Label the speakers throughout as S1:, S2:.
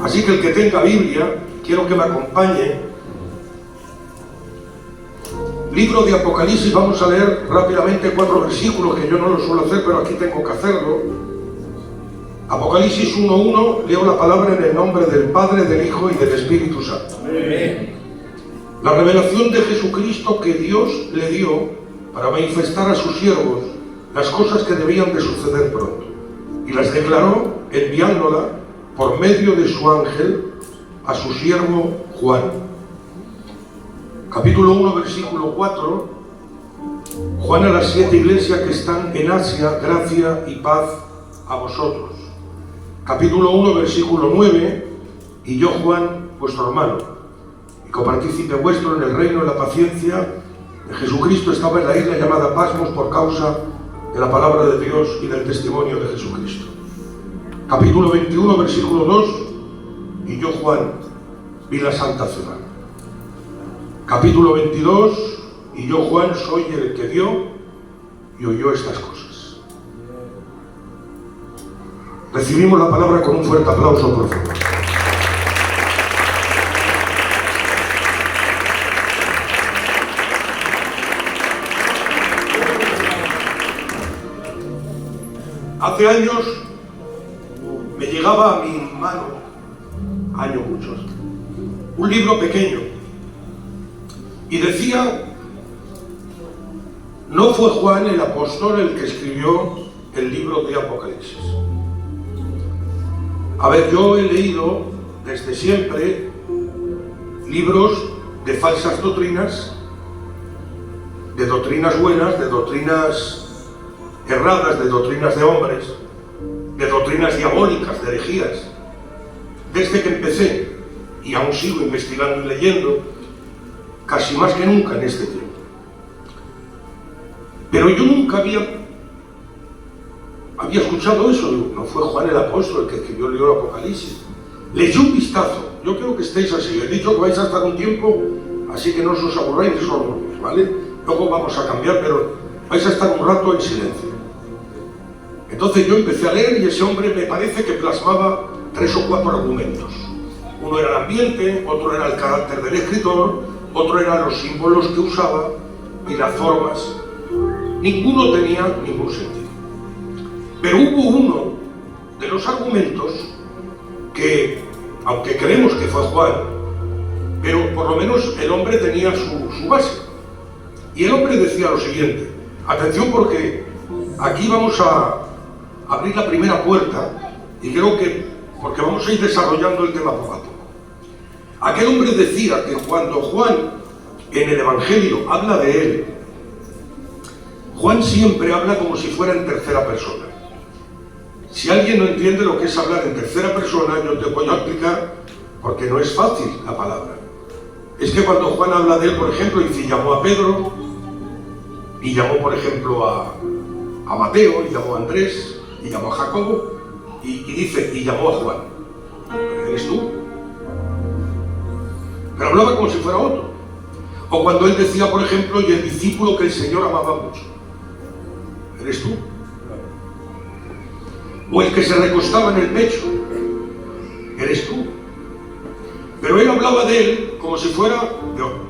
S1: Así que el que tenga Biblia, quiero que me acompañe. Libro de Apocalipsis, vamos a leer rápidamente 4 versículos, que yo no lo suelo hacer, pero aquí tengo que hacerlo. Apocalipsis 1:1, leo la palabra en el nombre del Padre, del Hijo y del Espíritu Santo. Amén. La revelación de Jesucristo que Dios le dio para manifestar a sus siervos las cosas que debían de suceder pronto, y las declaró enviándola por medio de su ángel a su siervo Juan. Capítulo 1, versículo 4. Juan a las 7 iglesias que están en Asia, gracia y paz a vosotros. Capítulo 1, versículo 9. Y yo, Juan, vuestro hermano, y copartícipe vuestro en el reino de la paciencia de Jesucristo, estaba en la isla llamada Pasmos por causa de la palabra de Dios y del testimonio de Jesucristo. Capítulo 21, versículo 2. Y yo, Juan, vi la santa ciudad. Capítulo 22, y yo, Juan, soy el que vio y oyó estas cosas. Recibimos la palabra con un fuerte aplauso, por favor. Hace años me llegaba a mi mano, años muchos, un libro pequeño. Y decía, no fue Juan el apóstol el que escribió el libro de Apocalipsis. A ver, yo he leído desde siempre libros de falsas doctrinas, de doctrinas buenas, de doctrinas erradas, de doctrinas de hombres, de doctrinas diabólicas, de herejías. Desde que empecé, y aún sigo investigando y leyendo, casi más que nunca en este tiempo. Pero yo nunca había escuchado eso. No fue Juan el apóstol el que escribió el libro de Apocalipsis. Le eché un vistazo. Yo creo que estéis así. He dicho que vais a estar un tiempo, así que no os aburráis ni sordos, ¿vale? Luego vamos a cambiar, pero vais a estar un rato en silencio. Entonces yo empecé a leer y ese hombre me parece que plasmaba 3 o 4 argumentos. Uno era el ambiente, otro era el carácter del escritor, otro eran los símbolos que usaba y las formas. Ninguno tenía ningún sentido. Pero hubo uno de los argumentos que, aunque creemos que fue Juan, pero por lo menos el hombre tenía su base. Y el hombre decía lo siguiente, atención porque aquí vamos a abrir la primera puerta y creo que, porque vamos a ir desarrollando el tema poco a poco. Aquel hombre decía que cuando Juan en el Evangelio habla de él, Juan siempre habla como si fuera en tercera persona. Si alguien no entiende lo que es hablar en tercera persona, yo te voy a explicar, porque no es fácil la palabra. Es que cuando Juan habla de él, por ejemplo, dice, llamó a Pedro, y llamó, por ejemplo, a Mateo, y llamó a Andrés, y llamó a Jacobo, y dice, y llamó a Juan. ¿Eres tú? Pero hablaba como si fuera otro. O cuando él decía, por ejemplo, y el discípulo que el Señor amaba mucho. ¿Eres tú? O el que se recostaba en el pecho. ¿Eres tú? Pero él hablaba de él como si fuera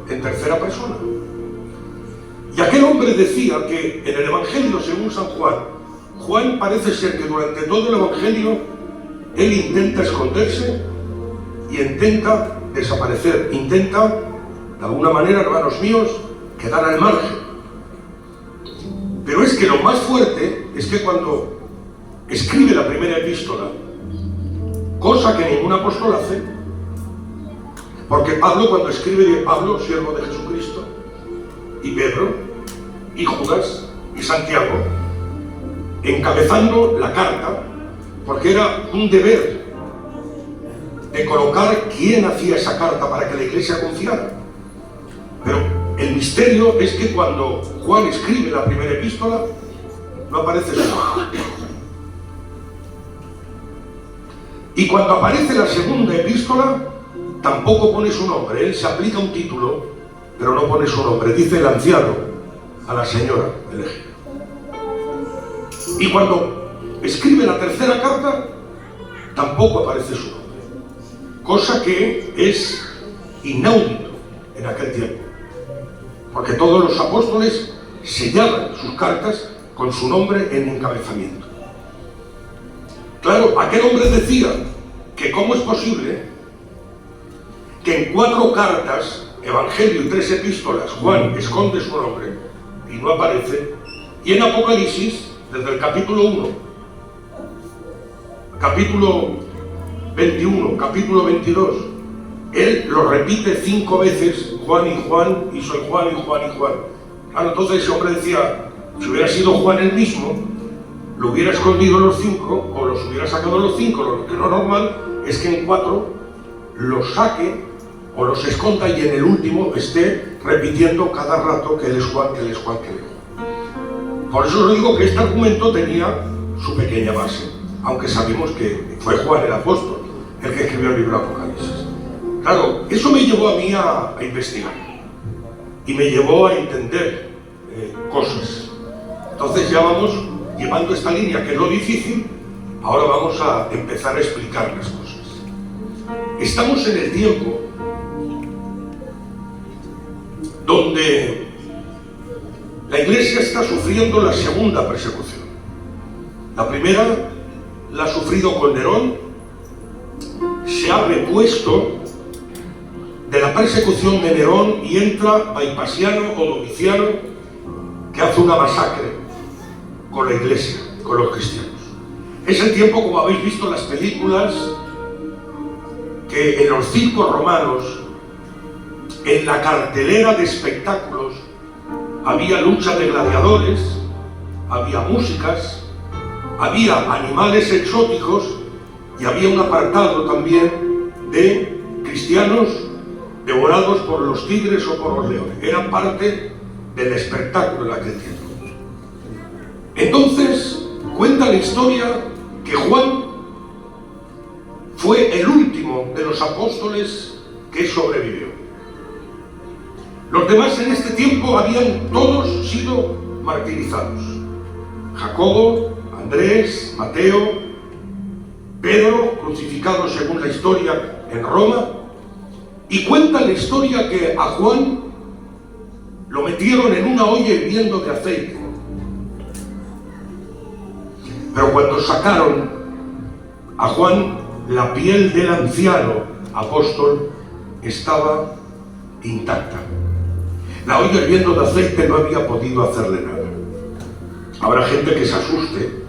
S1: en tercera persona. Y aquel hombre decía que en el Evangelio, según San Juan, Juan parece ser que durante todo el Evangelio él intenta esconderse y intenta desaparecer, intenta, de alguna manera, hermanos míos, quedar al margen. Pero es que lo más fuerte es que cuando escribe la primera epístola, cosa que ningún apóstol hace, porque Pablo, cuando escribe, Pablo, siervo de Jesucristo, y Pedro, y Judas, y Santiago, encabezando la carta, porque era un deber de colocar quién hacía esa carta para que la iglesia confiara. Pero el misterio es que cuando Juan escribe la primera epístola, no aparece su nombre. Y cuando aparece la segunda epístola, tampoco pone su nombre. Él se aplica un título, pero no pone su nombre. Dice el anciano a la señora elegida. Y cuando escribe la tercera carta, tampoco aparece su nombre. cosa que es inaudito en aquel tiempo, porque todos los apóstoles sellaban sus cartas con su nombre en encabezamiento. Claro, aquel hombre decía que cómo es posible que en 4 cartas, Evangelio y 3 epístolas, Juan esconde su nombre y no aparece, y en Apocalipsis, desde el capítulo 1, capítulo 21, capítulo 22, él lo repite 5 veces, Juan, y soy Juan, y Juan, y Juan. Claro, entonces ese hombre decía, si hubiera sido Juan el mismo, lo hubiera escondido los 5, o los hubiera sacado los 5, lo que no es normal es que en 4 los saque, o los esconda, y en el último esté repitiendo cada rato que él es Juan, que él es Juan, que él es Juan. Por eso os digo que este argumento tenía su pequeña base, aunque sabemos que fue Juan el apóstol el que escribió el libro de Apocalipsis. Claro, eso me llevó a mí a investigar y me llevó a entender cosas. Entonces ya vamos llevando esta línea, que es lo difícil. Ahora vamos a empezar a explicar las cosas. Estamos en el tiempo donde la Iglesia está sufriendo la segunda persecución. La primera la ha sufrido con Nerón, se ha repuesto de la persecución de Nerón y entra Vespasiano o Domiciano, que hace una masacre con la Iglesia, con los cristianos. Es el tiempo, como habéis visto en las películas, que en los circos romanos, en la cartelera de espectáculos, había lucha de gladiadores, había músicas, había animales exóticos y había un apartado también de cristianos devorados por los tigres o por los leones. Eran parte del espectáculo en aquel tiempo. Entonces, cuenta la historia que Juan fue el último de los apóstoles que sobrevivió. Los demás en este tiempo habían todos sido martirizados. Jacobo, Andrés, Mateo, Pedro, crucificado según la historia en Roma. Y cuenta la historia que a Juan lo metieron en una olla hirviendo de aceite. Pero cuando sacaron a Juan, la piel del anciano apóstol estaba intacta. La olla hirviendo de aceite no había podido hacerle nada. Habrá gente que se asuste,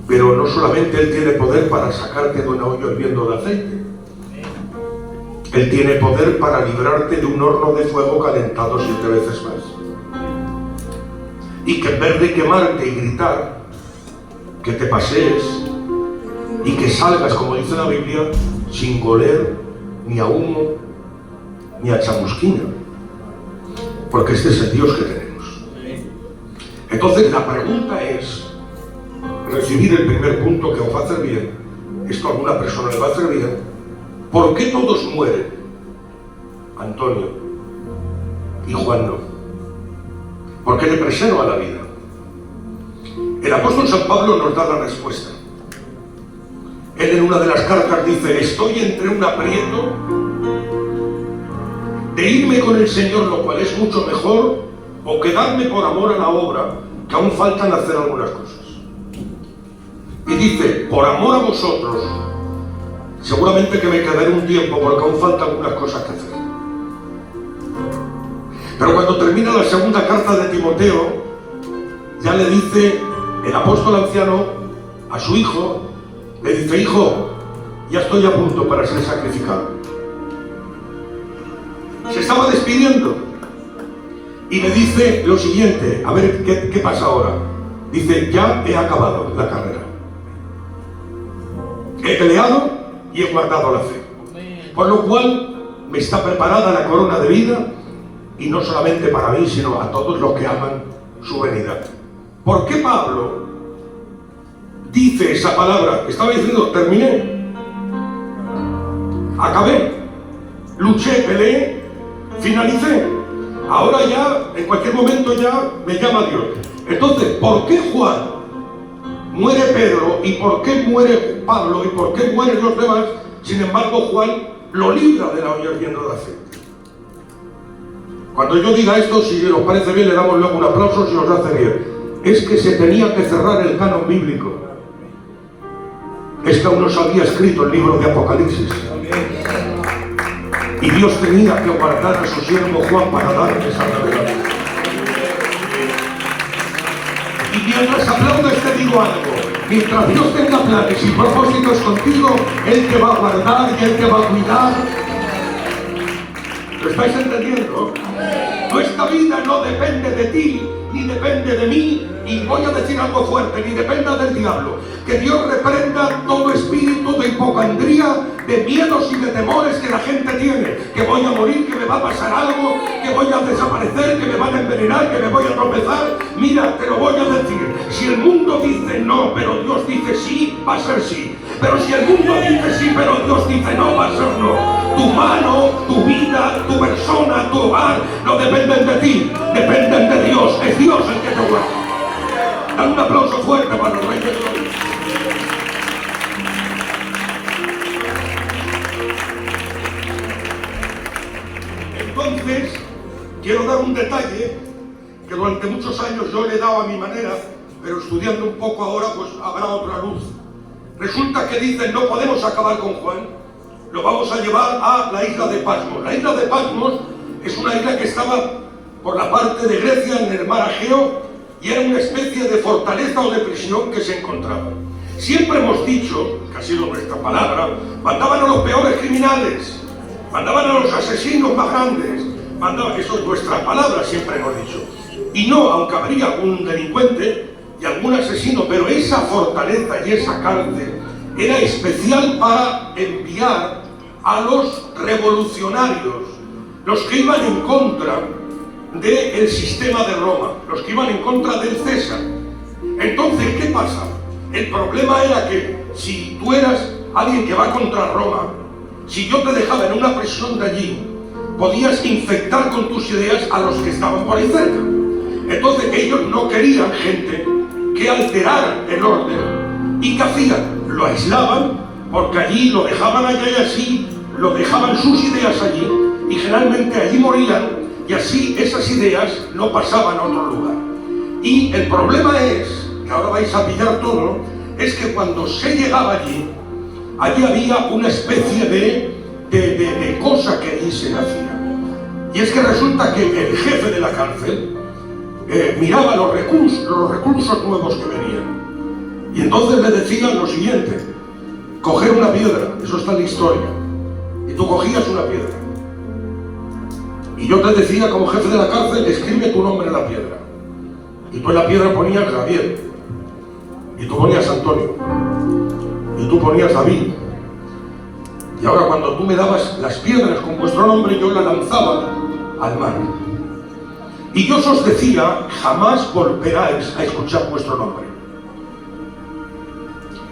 S1: pero no solamente Él tiene poder para sacarte de una olla hirviendo de aceite. Él tiene poder para librarte de un horno de fuego calentado 7 veces más. Y que en vez de quemarte y gritar, que te pasees y que salgas, como dice la Biblia, sin oler ni a humo ni a chamusquina. Porque este es el Dios que tenemos. Entonces la pregunta es, recibir el primer punto que os va a hacer bien, esto a alguna persona le va a hacer bien. ¿Por qué todos mueren? Antonio y Juan no. Porque le preserva la vida. El apóstol San Pablo nos da la respuesta. Él en una de las cartas dice, estoy entre un aprieto de irme con el Señor, lo cual es mucho mejor, o quedarme por amor a la obra, que aún faltan hacer algunas cosas. Y dice, por amor a vosotros, seguramente que me quedaré un tiempo porque aún faltan algunas cosas que hacer. Pero cuando termina la segunda carta de Timoteo, ya le dice el apóstol anciano a su hijo, le dice, hijo, ya estoy a punto para ser sacrificado. Se estaba despidiendo y me dice lo siguiente, a ver qué pasa ahora. Dice, ya he acabado la carrera. He peleado y he guardado la fe. Por lo cual me está preparada la corona de vida, y no solamente para mí, sino a todos los que aman su venida. ¿Por qué Pablo dice esa palabra? Estaba diciendo, terminé, acabé, luché, peleé, finalicé. Ahora ya, en cualquier momento ya me llama Dios. Entonces, ¿por qué Juan muere Pedro, y por qué muere Pablo, y por qué mueren los demás. Sin embargo, Juan lo libra de la olla hirviendo de aceite. Cuando yo diga esto, si os parece bien, le damos luego un aplauso si os hace bien. Es que se tenía que cerrar el canon bíblico. Es que aún no se había escrito el libro de Apocalipsis. Y Dios tenía que guardar a su siervo Juan para darle esa revelación. Y mientras aplaudes te digo algo. Mientras Dios tenga planes y propósitos contigo, Él te va a guardar y Él te va a cuidar. ¿Lo estáis entendiendo? Nuestra vida no depende de ti, ni depende de mí, y voy a decir algo fuerte, ni dependa del diablo. Que Dios reprenda todo espíritu de hipocondría, de miedos y de temores que la gente tiene. Que voy a morir, que me va a pasar algo, que voy a desaparecer, que me van a envenenar, que me voy a tropezar. Mira, te lo voy a decir. Si el mundo dice no, pero Dios dice sí, va a ser sí. Pero si el mundo dice sí, pero Dios dice no, va a ser no. Tu mano, tu vida, tu persona, tu hogar, no dependen de ti, dependen de Dios. Es Dios el que te guarda. Dan un aplauso fuerte para los reyes de Gloria. Entonces, quiero dar un detalle que durante muchos años yo le he dado a mi manera, pero estudiando un poco ahora, pues habrá otra luz. Resulta que dicen, no podemos acabar con Juan, lo vamos a llevar a la isla de Patmos. La isla de Patmos es una isla que estaba por la parte de Grecia, en el mar Egeo, y era una especie de fortaleza o de prisión que se encontraba. Siempre hemos dicho, que ha sido nuestra palabra, mandaban a los peores criminales, mandaban a los asesinos más grandes, mandaban, eso es nuestra palabra, siempre hemos dicho. Y no, aunque habría algún delincuente y algún asesino, pero esa fortaleza y esa cárcel era especial para enviar a los revolucionarios, los que iban en contra del sistema de Roma, los que iban en contra del César. Entonces, ¿qué pasa? El problema era que si tú eras alguien que va contra Roma, si yo te dejaba en una prisión de allí, podías infectar con tus ideas a los que estaban por ahí cerca. Entonces ellos no querían gente que alterara el orden. ¿Y qué hacían? Lo aislaban, porque allí lo dejaban allá y así, lo dejaban sus ideas allí, y generalmente allí morían, y así esas ideas no pasaban a otro lugar. Y el problema es, que ahora vais a pillar todo, es que cuando se llegaba allí había una especie de cosa que allí se hacía. Y es que resulta que el jefe de la cárcel miraba los recursos nuevos que venían. Y entonces le decían lo siguiente: coger una piedra, eso está en la historia. Y tú cogías una piedra. Y yo te decía, como jefe de la cárcel, escribe tu nombre en la piedra. Y tú en la piedra ponías Javier. Y tú ponías Antonio. Y tú ponías David. Y ahora cuando tú me dabas las piedras con vuestro nombre, yo las lanzaba al mar. Y yo os decía, jamás volveráis a escuchar vuestro nombre.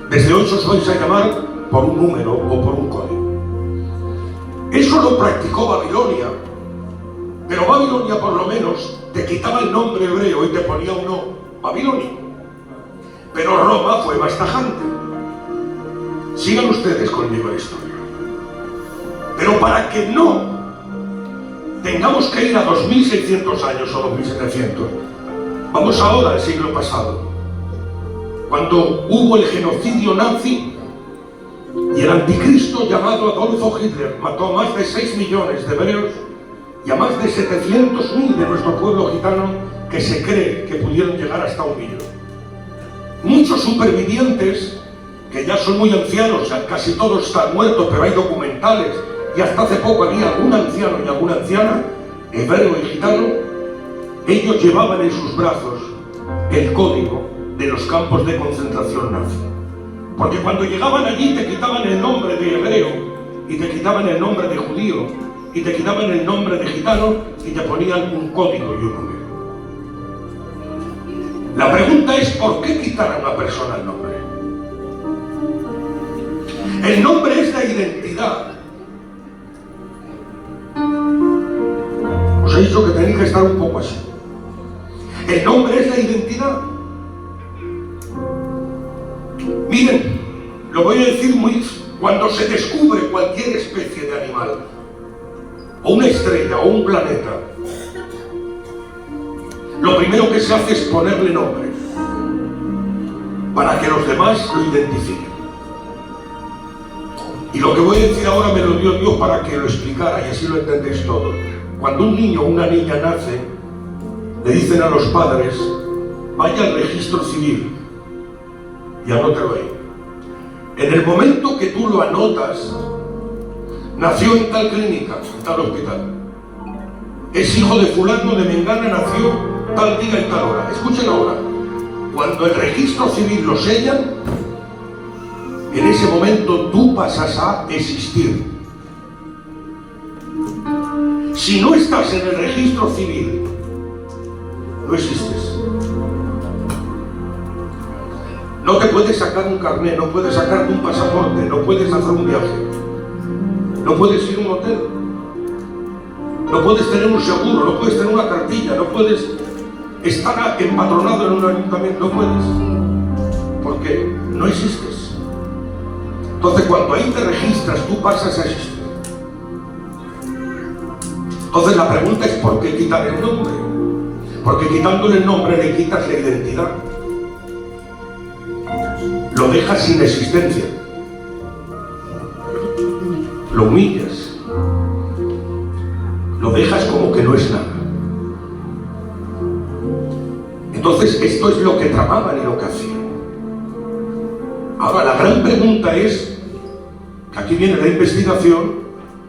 S1: Desde hoy os vais a llamar por un número o por un código. Eso lo practicó Babilonia. Pero Babilonia por lo menos te quitaba el nombre hebreo y te ponía uno babilónico. Pero Roma fue más tajante. Sigan ustedes conmigo la historia. Pero para que no tengamos que ir a 2600 años o 2700, vamos ahora al siglo pasado, cuando hubo el genocidio nazi y el anticristo llamado Adolfo Hitler mató a más de 6 millones de hebreos y a más de 700.000 de nuestro pueblo gitano, que se cree que pudieron llegar hasta 1 millón. Muchos supervivientes, que ya son muy ancianos, casi todos están muertos, pero hay documentales, y hasta hace poco había algún anciano y alguna anciana, hebreo y gitano, ellos llevaban en sus brazos el código de los campos de concentración nazi. Porque cuando llegaban allí te quitaban el nombre de hebreo, y te quitaban el nombre de judío, y te quitaban el nombre de gitano, y te ponían un código y un número. La pregunta es, ¿por qué quitar a una persona el nombre? El nombre es la identidad. Os he dicho que tenéis que estar un poco así. El nombre es la identidad. Miren, lo voy a decir cuando se descubre cualquier especie de animal, o una estrella, o un planeta, lo primero que se hace es ponerle nombre, para que los demás lo identifiquen. Y lo que voy a decir ahora me lo dio Dios para que lo explicara, y así lo entendéis todos. Cuando un niño o una niña nace, le dicen a los padres, vaya al registro civil y anótelo ahí. En el momento que tú lo anotas, nació en tal clínica, en tal hospital. Es hijo de fulano, de mengana, nació tal día y tal hora. Escuchen ahora, cuando el registro civil lo sellan, en ese momento tú pasas a existir. Si no estás en el registro civil, no existes. No te puedes sacar un carnet, no puedes sacarte un pasaporte, no puedes hacer un viaje, no puedes ir a un hotel, no puedes tener un seguro, no puedes tener una cartilla, no puedes estar empadronado en un ayuntamiento, no puedes. ¿Por qué? No existes. Entonces cuando ahí te registras, tú pasas a existir. Entonces la pregunta es ¿por qué quitar el nombre? Porque quitándole el nombre le quitas la identidad. Lo dejas sin existencia. Lo humillas. Lo dejas como que no es nada. Entonces esto es lo que tramaban y lo que hacían. Ahora la gran pregunta es, que aquí viene la investigación,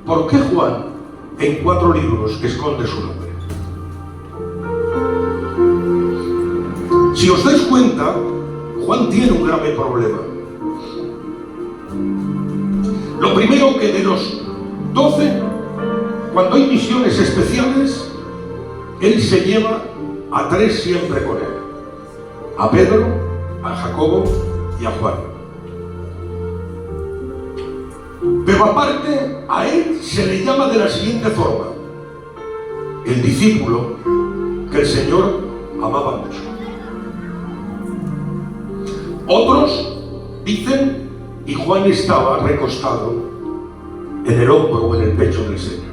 S1: ¿por qué Juan en 4 libros esconde su nombre? Si os dais cuenta, Juan tiene un grave problema. Lo primero, que de los 12, cuando hay misiones especiales, él se lleva a 3 siempre con él. A Pedro, a Jacobo y a Juan. Pero aparte, a él se le llama de la siguiente forma: el discípulo que el Señor amaba mucho. Otros dicen, y Juan estaba recostado en el hombro o en el pecho del Señor.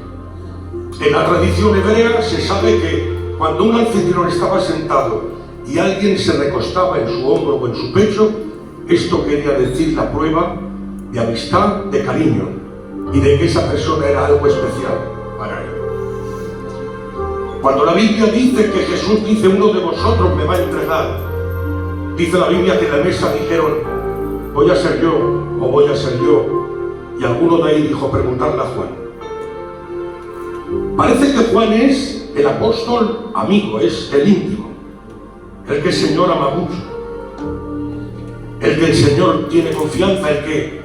S1: En la tradición hebrea se sabe que cuando un anfitrión estaba sentado y alguien se recostaba en su hombro o en su pecho, esto quería decir la prueba de amistad, de cariño, y de que esa persona era algo especial para él. Cuando la Biblia dice que Jesús dice, uno de vosotros me va a entregar, dice la Biblia que en la mesa dijeron, voy a ser yo o voy a ser yo, y alguno de ahí dijo, preguntarle a Juan. Parece que Juan es el apóstol amigo, es el íntimo, el que el Señor ama mucho, el que el Señor tiene confianza, el que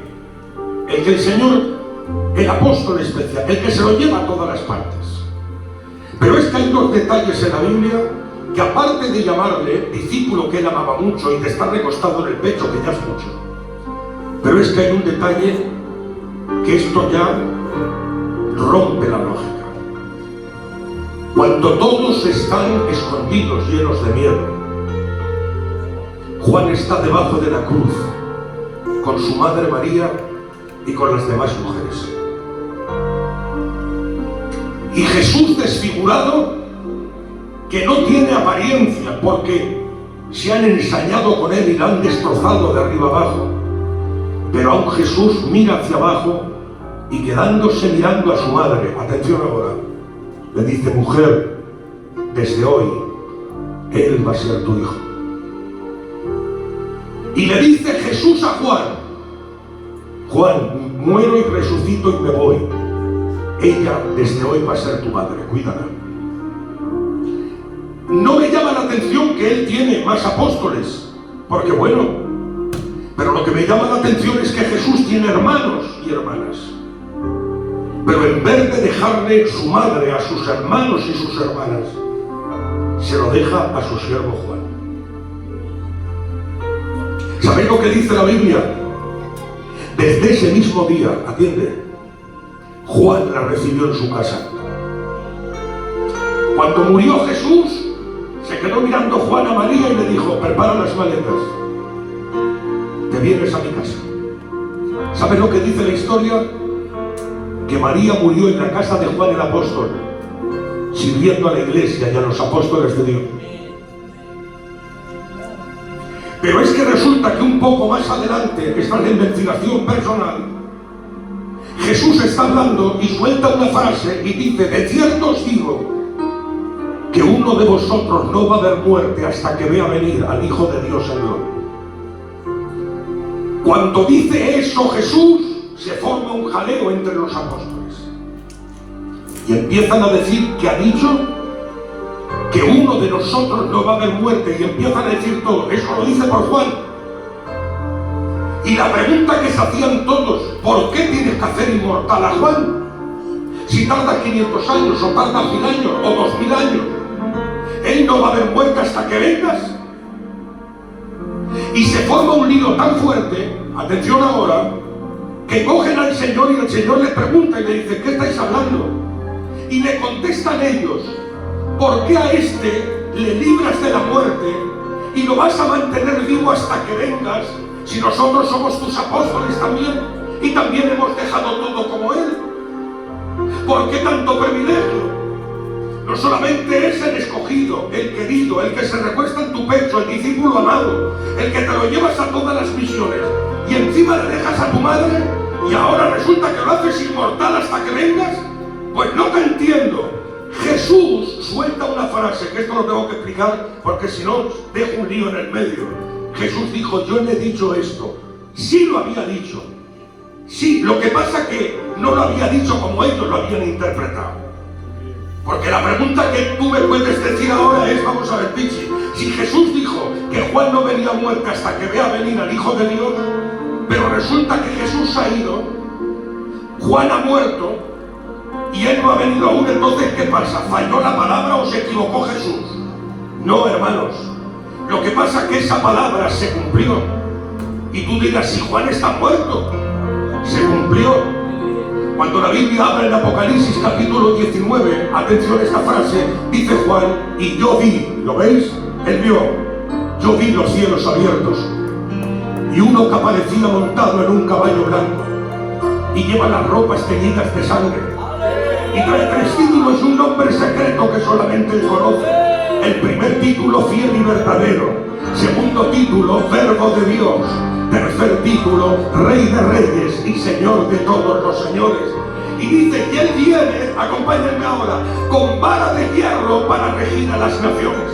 S1: el Señor, el apóstol especial, el que se lo lleva a todas las partes. Pero es que hay 2 detalles en la Biblia que, aparte de llamarle discípulo que él amaba mucho y de estar recostado en el pecho, que ya es mucho, pero es que hay un detalle que esto ya rompe la lógica. Cuando todos están escondidos, llenos de miedo, Juan está debajo de la cruz con su madre María y con las demás mujeres. Y Jesús desfigurado, que no tiene apariencia porque se han ensañado con él y lo han destrozado de arriba abajo, pero aún Jesús mira hacia abajo y, quedándose mirando a su madre, atención ahora, le dice, mujer, desde hoy él va a ser tu hijo. Y le dice Jesús a Juan, Juan, muero y resucito y me voy. Ella desde hoy va a ser tu madre, cuídala. No me llama la atención que él tiene más apóstoles, porque bueno, pero lo que me llama la atención es que Jesús tiene hermanos y hermanas. Pero en vez de dejarle su madre a sus hermanos y sus hermanas, se lo deja a su siervo Juan. ¿Sabéis lo que dice la Biblia? Desde ese mismo día, atiende, Juan la recibió en su casa. Cuando murió Jesús, se quedó mirando Juan a María y le dijo, prepara las maletas, te vienes a mi casa. ¿Sabes lo que dice la historia? Que María murió en la casa de Juan el apóstol, sirviendo a la iglesia y a los apóstoles de Dios. Pero es que resulta que un poco más adelante, esta es la investigación personal, Jesús está hablando y suelta una frase y dice: de cierto os digo que uno de vosotros no va a ver muerte hasta que vea venir al Hijo de Dios en gloria. Cuando dice eso Jesús, se forma un jaleo entre los apóstoles y empiezan a decir que ha dicho que uno de nosotros no va a ver muerte, y empiezan a decir todo. Eso lo dice por Juan. Y la pregunta que se hacían todos: ¿por qué tienes que hacer inmortal a Juan? Si tarda 500 años, o tarda 1000 años, o 2000 años, él no va a ver muerte hasta que vengas. Y se forma un lío tan fuerte, atención ahora, que cogen al Señor y el Señor le pregunta y le dice: ¿qué estáis hablando? Y le contestan ellos: ¿por qué a este le libras de la muerte y lo vas a mantener vivo hasta que vengas, si nosotros somos tus apóstoles también y también hemos dejado todo como él? ¿Por qué tanto privilegio? No solamente es el escogido, el querido, el que se recuesta en tu pecho, el discípulo amado, el que te lo llevas a todas las misiones, y encima le dejas a tu madre, y ahora resulta que lo haces inmortal hasta que vengas. Pues no te entiendo. Jesús suelta una frase, que esto lo tengo que explicar porque si no dejo un lío en el medio. Jesús dijo: yo le he dicho esto. Sí lo había dicho. Sí, lo que pasa que no lo había dicho como ellos lo habían interpretado. Porque la pregunta que tú me puedes decir ahora es: vamos a ver, Pichi, si Jesús dijo que Juan no venía muerto hasta que vea venir al Hijo de Dios, pero resulta que Jesús ha ido, Juan ha muerto y él no ha venido aún, entonces ¿qué pasa? ¿Falló la palabra o se equivocó Jesús? No, hermanos, lo que pasa es que esa palabra se cumplió. Y tú dirás: si Juan está muerto, se cumplió. Cuando la Biblia habla en Apocalipsis capítulo 19, atención a esta frase, dice Juan: y yo vi, ¿lo veis? Él vio, yo vi los cielos abiertos y uno que aparecía montado en un caballo blanco y lleva las ropas teñidas de sangre y trae 3 títulos y un nombre secreto que solamente él conoce. El primer título: fiel y verdadero. Segundo título: verbo de Dios. Tercer título: Rey de Reyes y Señor de todos los señores. Y dice que él viene, acompáñenme ahora, con vara de hierro para regir a las naciones.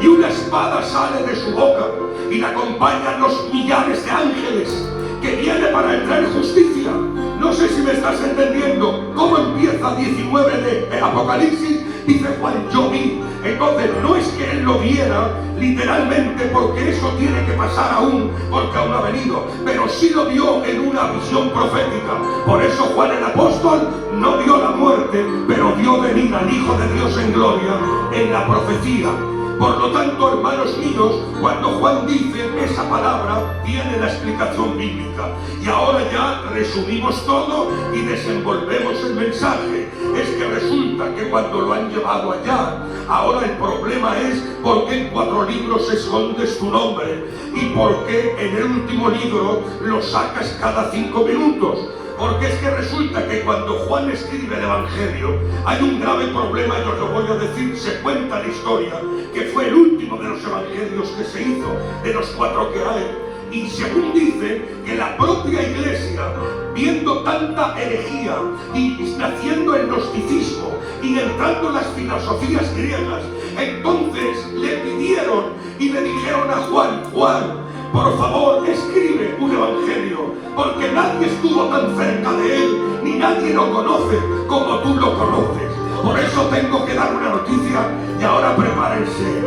S1: Y una espada sale de su boca y la acompañan los millares de ángeles, que viene para traer justicia. No sé si me estás entendiendo cómo empieza 19 de Apocalipsis. Dice Juan: yo vi. Entonces no es que él lo viera literalmente, porque eso tiene que pasar aún, porque aún no ha venido, pero sí lo vio en una visión profética. Por eso Juan el apóstol no vio la muerte, pero vio venir al Hijo de Dios en gloria en la profecía. Por lo tanto, hermanos míos, cuando Juan dice esa palabra, tiene la explicación bíblica. Y ahora ya resumimos todo y desenvolvemos el mensaje. Es que resulta que cuando lo han llevado allá, ahora el problema es: ¿por qué en 4 libros escondes tu nombre? ¿Y por qué en el último libro lo sacas cada 5 minutos? Porque es que resulta que cuando Juan escribe el Evangelio hay un grave problema, y os lo voy a decir. Se cuenta la historia que fue el último de los Evangelios que se hizo, de los 4 que hay. Y según dice, que la propia iglesia, viendo tanta herejía y naciendo el gnosticismo y entrando en las filosofías griegas, entonces le pidieron y le dijeron a Juan: Juan, por favor, escribe un evangelio, porque nadie estuvo tan cerca de él, ni nadie lo conoce como tú lo conoces. Por eso tengo que dar una noticia, y ahora prepárense.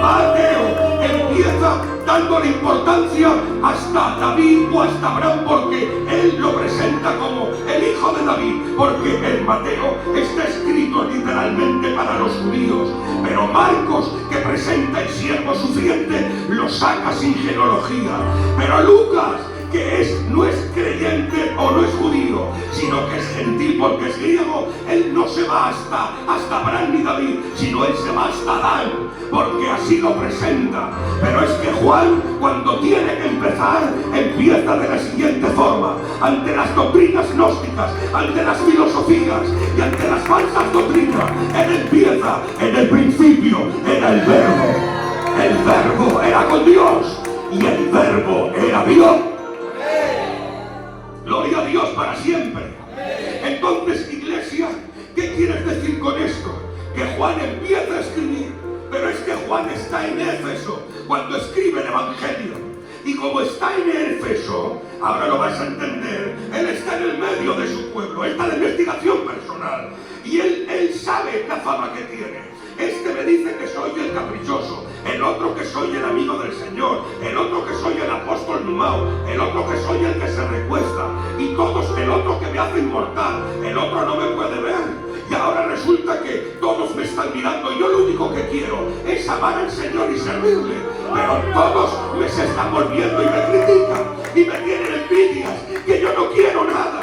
S1: Mateo empieza dándole importancia hasta David o hasta Abraham, porque él lo presenta como el hijo de David, porque en Mateo está escrito literalmente para los judíos, pero Marcos, que presenta el siervo sufriente, lo saca sin genealogía. Pero Lucas, que no es creyente o no es judío, sino que es gentil porque es griego, él no se va hasta Abraham ni David, sino él se va hasta Adán, porque así lo presenta. Pero es que Juan, cuando tiene que empezar, empieza de la siguiente forma: ante las doctrinas gnósticas, ante las filosofías y ante las falsas doctrinas. Él empieza: en el principio era el verbo era con Dios y el verbo era Dios. Gloria a Dios para siempre. Entonces, iglesia, ¿qué quieres decir con esto? Que Juan empieza a escribir, pero es que Juan está en Éfeso cuando escribe el Evangelio. Y como está en Éfeso, ahora lo vas a entender, él está en el medio de su pueblo, está en investigación personal. Y él sabe la fama que tiene. Este me dice que soy el caprichoso, el otro que soy el amigo del Señor, el otro que soy el apóstol numao, el otro que soy el que se recuesta, y todos, el otro que me hace inmortal, el otro no me puede ver. Y ahora resulta que todos me están mirando y yo lo único que quiero es amar al Señor y servirle. Pero todos me se están volviendo y me critican y me tienen envidias, que yo no quiero nada.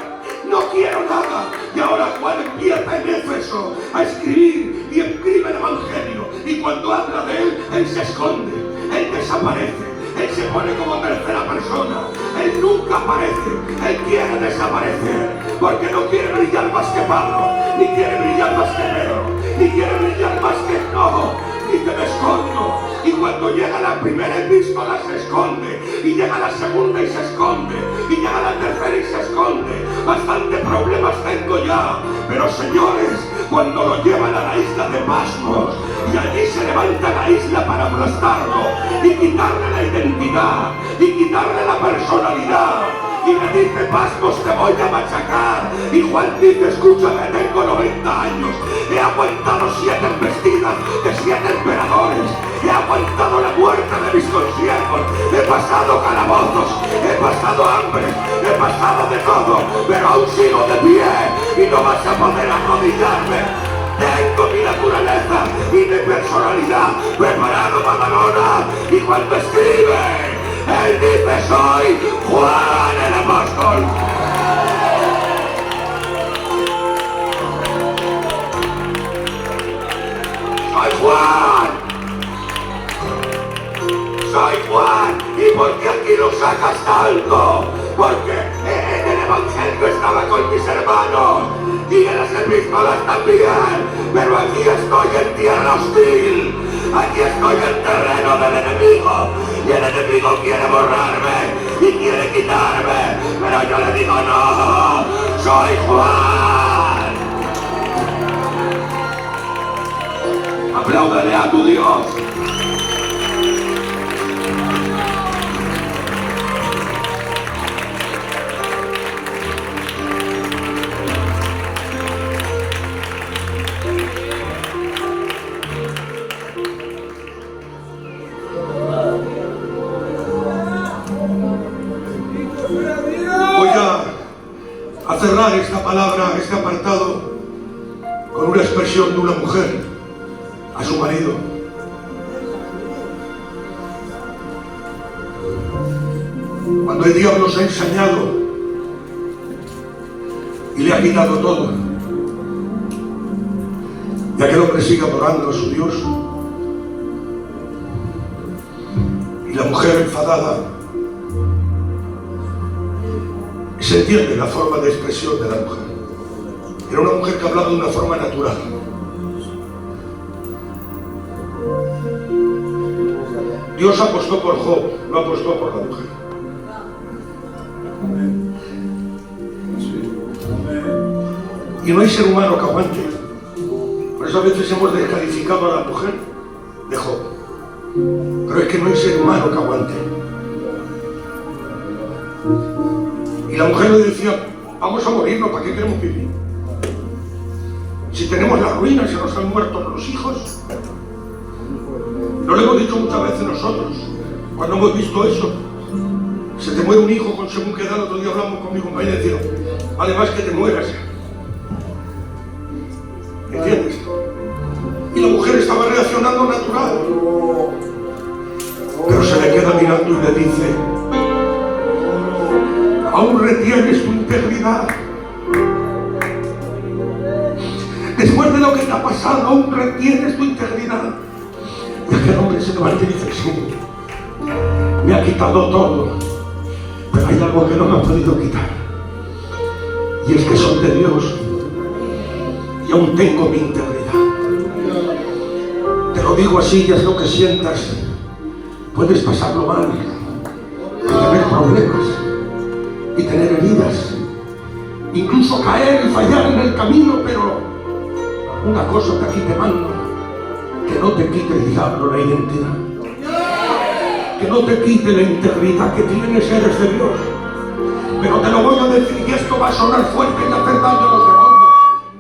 S1: No quiero nada. Y ahora Juan empieza en Éfeso a escribir y escribe el Evangelio. Y cuando habla de él se esconde, él desaparece. Él se pone como tercera persona. Él nunca aparece. Él quiere desaparecer. Porque no quiere brillar más que Pablo. Ni quiere brillar más que Pedro. Ni quiere brillar más que todo. Dice: me escondo. Y cuando llega la primera epístola se esconde. Y llega la segunda y se esconde. Y llega la tercera y se esconde. Bastante problemas tengo ya. Pero señores, cuando lo llevan a la isla de Pasmos, y allí se levanta la isla para aplastarlo y quitarle la identidad y quitarle la personalidad, y le dice: Pasmos, te voy a machacar. Y Juan dice: escúchame, tengo 90 años, he aguantado 7 embestidas de 7 emperadores, he aguantado la muerte de mis consiervos, he pasado calabozos, he pasado hambre, he pasado de todo, pero aún sigo de pie y no vas a poder arrodillarme. Tengo mi naturaleza y mi personalidad preparado para Madonna. Y cuando escribe, él dice: soy Juan el apóstol. Soy Juan. Soy Juan. ¿Y por qué aquí lo sacas tanto? Porque en el Evangelio estaba con mis hermanos y en las epístolas también, pero aquí estoy en tierra hostil, aquí estoy en terreno del enemigo, y el enemigo quiere borrarme y quiere quitarme, pero yo le digo: no, soy Juan. Apláudale a tu Dios. A cerrar esta palabra, este apartado, con una expresión de una mujer a su marido. Cuando el diablo se ha ensañado y le ha quitado todo, ya que el hombre sigue adorando a su Dios, y la mujer enfadada, se entiende la forma de expresión de la mujer. Era una mujer que hablaba de una forma natural. Dios apostó por Job, no apostó por la mujer. Y no hay ser humano que aguante. Por eso a veces hemos descalificado a la mujer de Job. Pero es que no hay ser humano que aguante. Y la mujer le decía: vamos a morirnos, ¿para qué queremos vivir? Si tenemos la ruina, se nos han muerto los hijos. No lo hemos dicho muchas veces nosotros, cuando hemos visto eso. Se te muere un hijo con según qué edad. El otro día hablamos con mi compañero y decía: vale más que te mueras. ¿Entiendes? Y la mujer estaba reaccionando natural, pero se le queda mirando y le dice: aún retienes tu integridad. Después de lo que te ha pasado, aún retienes tu integridad. Y aquel hombre se levanta y dice: sí, me ha quitado todo, pero hay algo que no me ha podido quitar, y es que soy de Dios y aún tengo mi integridad. Te lo digo así y es lo que sientas. Puedes pasarlo mal y tener problemas y tener heridas, incluso caer y fallar en el camino, pero una cosa que aquí te mando: que no te quite el diablo la identidad, que no te quite la integridad que tienes. Eres de Dios. Pero te lo voy a decir, y esto va a sonar fuerte y hacer daño a los demonios: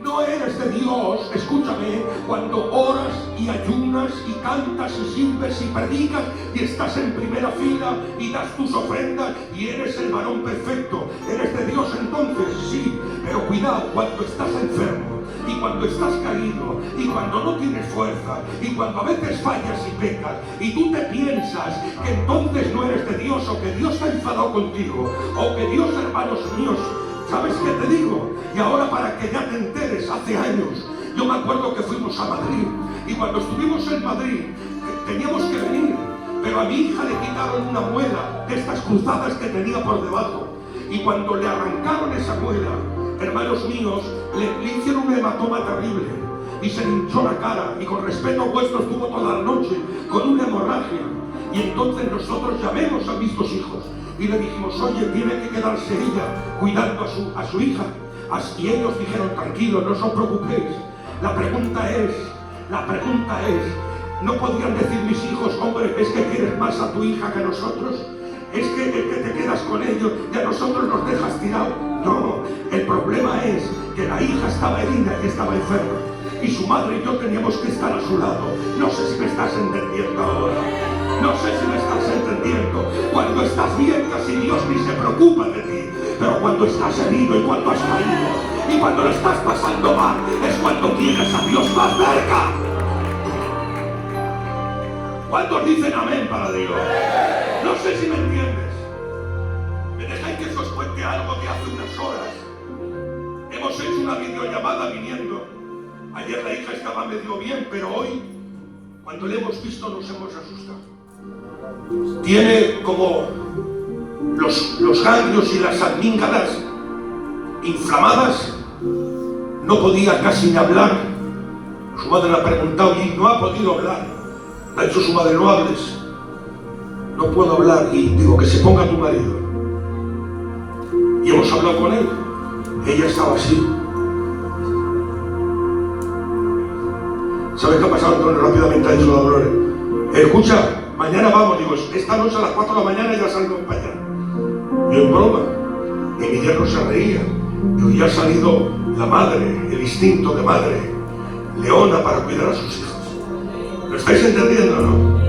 S1: no eres de Dios, escúchame, cuando oras y ayunas y cantas y sirves y predicas y estás en primera fila y das tus ofrendas y eres el varón perfecto. Eres de Dios entonces, sí, pero cuidado cuando estás enfermo y cuando estás caído y cuando no tienes fuerza y cuando a veces fallas y pecas y tú te piensas que entonces no eres de Dios, o que Dios está enfadado contigo, o que Dios, hermanos míos, ¿sabes qué te digo? Y ahora, para que ya te enteres, hace años yo me acuerdo que fuimos a Madrid, y cuando estuvimos en Madrid teníamos que venir, pero a mi hija le quitaron una muela de estas cruzadas que tenía por debajo, y cuando le arrancaron esa muela, hermanos míos, le hicieron un hematoma terrible y se le hinchó la cara, y con respeto vuestro estuvo toda la noche con una hemorragia. Y entonces nosotros llamamos a mis dos hijos y le dijimos: oye, tiene que quedarse ella cuidando a su hija. Y ellos dijeron: tranquilo, no os preocupéis. La pregunta es, ¿no podrían decir mis hijos: hombre, es que quieres más a tu hija que a nosotros? ¿Es que te quedas con ellos y a nosotros nos dejas tirados? No, el problema es que la hija estaba herida y estaba enferma, y su madre y yo teníamos que estar a su lado. No sé si me estás entendiendo ahora. No sé si me estás entendiendo. Cuando estás bien, casi Dios ni se preocupa de ti. Pero cuando estás herido y cuando has caído y cuando lo estás pasando mal, es cuando tienes a Dios más cerca. ¿Cuántos dicen amén para Dios? No sé si me entiendes. ¿Me dejáis que os cuente algo de hace unas horas? Hemos hecho una videollamada viniendo. Ayer la hija estaba medio bien, pero hoy, cuando le hemos visto, nos hemos asustado. Tiene como los ganglios y las amígdalas inflamadas. No podía casi ni hablar. Su madre le ha preguntado y no ha podido hablar. Le ha dicho su madre: no hables, no puedo hablar. Y digo: que se ponga tu marido. Y hemos hablado con él. Ella estaba así. ¿Sabes qué ha pasado? Entonces rápidamente ha dicho la Dolores: escucha, mañana vamos. Digo: esta noche a las 4 de la mañana ya salimos para allá. Yo en broma. Y mi yerno se reía. Digo: ya ha salido la madre, el instinto de madre leona para cuidar a sus hijos. ¿Lo estáis entendiendo o no?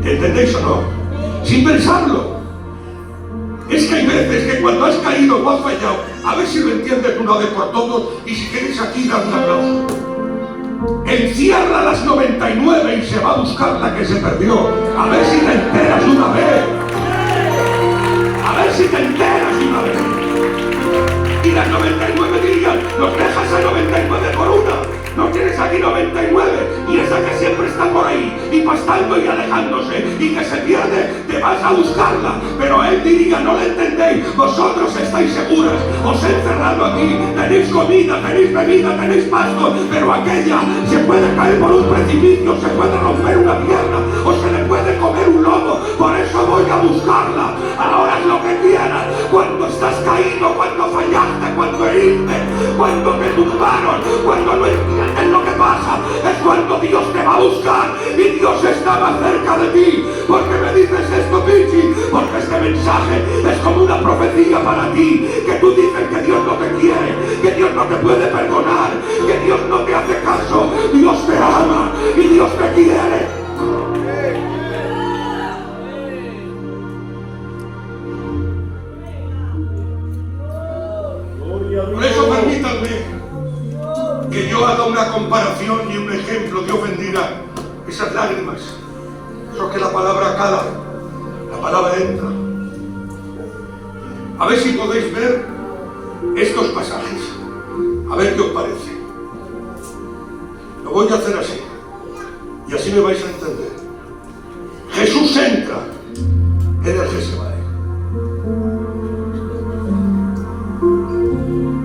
S1: ¿Entendéis o no? Sin pensarlo. Es que hay veces que cuando has caído o has fallado, a ver si lo entiendes una vez por todos, y si queréis aquí dar un aplauso. Encierra las 99 y se va a buscar la que se perdió. A ver si te enteras una vez. A ver si te enteras una vez. Y las 99 dirían: nos dejas a 99 por una. No tienes aquí 99, y esa que siempre está por ahí y pastando y alejándose y que se pierde, te vas a buscarla. Pero él diría: no la entendéis, vosotros estáis seguras, os he encerrado aquí, tenéis comida, tenéis bebida, tenéis pasto, pero aquella se puede caer por un precipicio, se puede romper una pierna o se le puede comer un lobo. Por eso voy a buscarla. Ahora es lo que quieras. Cuando estás caído, cuando fallaste, cuando heriste, cuando te tumbaron, cuando no entiendes lo que pasa, es cuando Dios te va a buscar, y Dios está más cerca de ti. ¿Por qué me dices esto, Pichi? Porque este mensaje es como una profecía para ti, que tú dices que Dios no te quiere, que Dios no te puede perdonar, que Dios no te hace caso. Dios te ama y Dios te quiere. Por eso permítanme que yo haga una comparación y un ejemplo. Dios bendiga esas lágrimas, eso que la palabra cala, la palabra entra. A ver si podéis ver estos pasajes, a ver qué os parece. Lo voy a hacer así, y así me vais a entender. Jesús entra en el Getsemaní.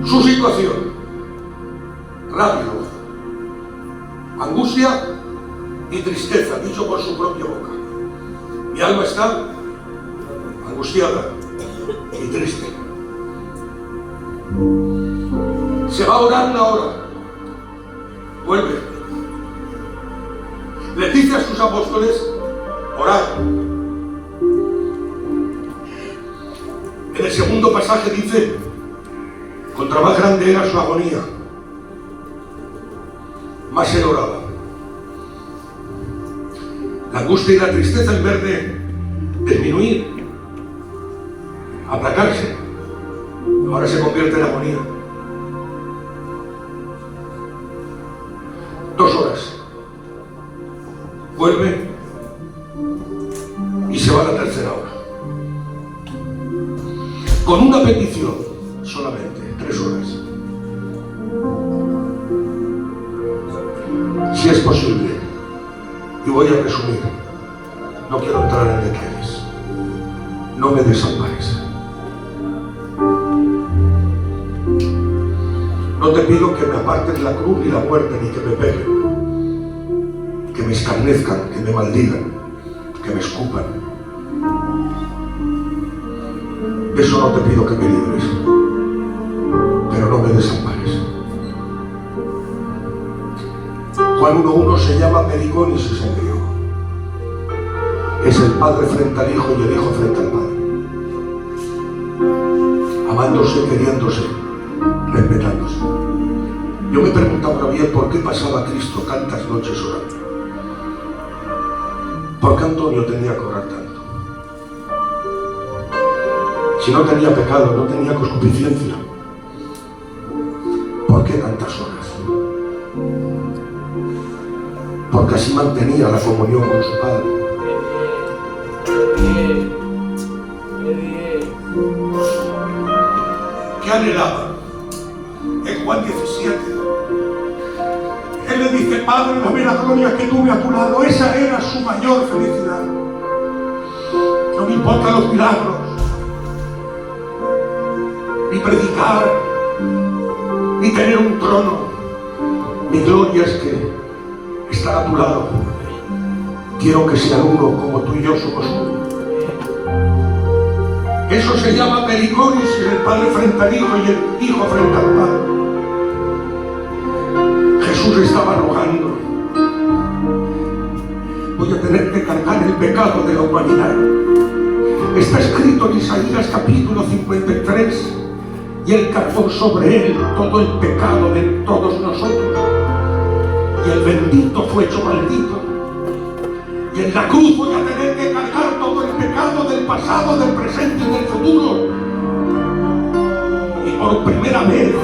S1: Su situación, rápido, angustia y tristeza, dicho por su propia boca. Mi alma está angustiada y triste. Se va a orar una hora. Vuelve. Le dice a sus apóstoles, orad. En el segundo pasaje dice, contra más grande era su agonía, más él oraba. La angustia y la tristeza, en vez de disminuir, aplacarse, ahora se convierte en agonía. 2 horas. Vuelve y se va a la tercera hora. Con una petición solamente, 3 horas. Si es posible, y voy a resumir, no quiero entrar en detalles, no me desampares. No te pido que me apartes la cruz ni la muerte, ni que me peguen, que me escarnezcan, que me maldigan, que me escupan. De eso no te pido que me libres, pero no me desampares. Juan 1.1 se llama pericónisis en griego. Es el Padre frente al Hijo y el Hijo frente al Padre. Amándose, queriéndose, respetándose. Yo me preguntaba bien por qué pasaba Cristo tantas noches orando. ¿Por qué Antonio tenía que orar tanto? Si no tenía pecado, no tenía concupiscencia, ¿por qué tantas horas? Porque así mantenía la comunión con su Padre. ¿Qué anhelaba? En Juan 17, él le dice, Padre, dame la gloria que tuve a tu lado. Esa era su mayor felicidad. No me importan los milagros, ni predicar, ni tener un trono. Mi gloria es que estar a tu lado. Quiero que sean uno como tú y yo somos uno. Eso se llama pericónisis, el Padre frente al Hijo y el Hijo frente al Padre. Jesús estaba rogando, voy a tener que cargar el pecado de la humanidad. Está escrito en Isaías capítulo 53, y Él cargó sobre Él todo el pecado de todos nosotros. Y el bendito fue hecho maldito. Y en la cruz voy a tener que cargar todo el pecado del pasado, del presente y del futuro. Y por primera vez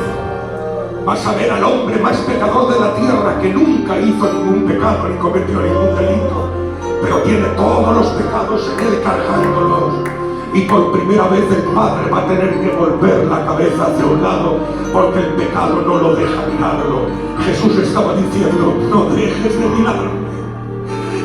S1: vas a ver al hombre más pecador de la tierra, que nunca hizo ningún pecado ni cometió ningún delito, pero tiene todos los pecados en él cargándolos. Y por primera vez el Padre va a tener que volver la cabeza hacia un lado, porque el pecado no lo deja mirarlo. Jesús estaba diciendo, no dejes de mirarme.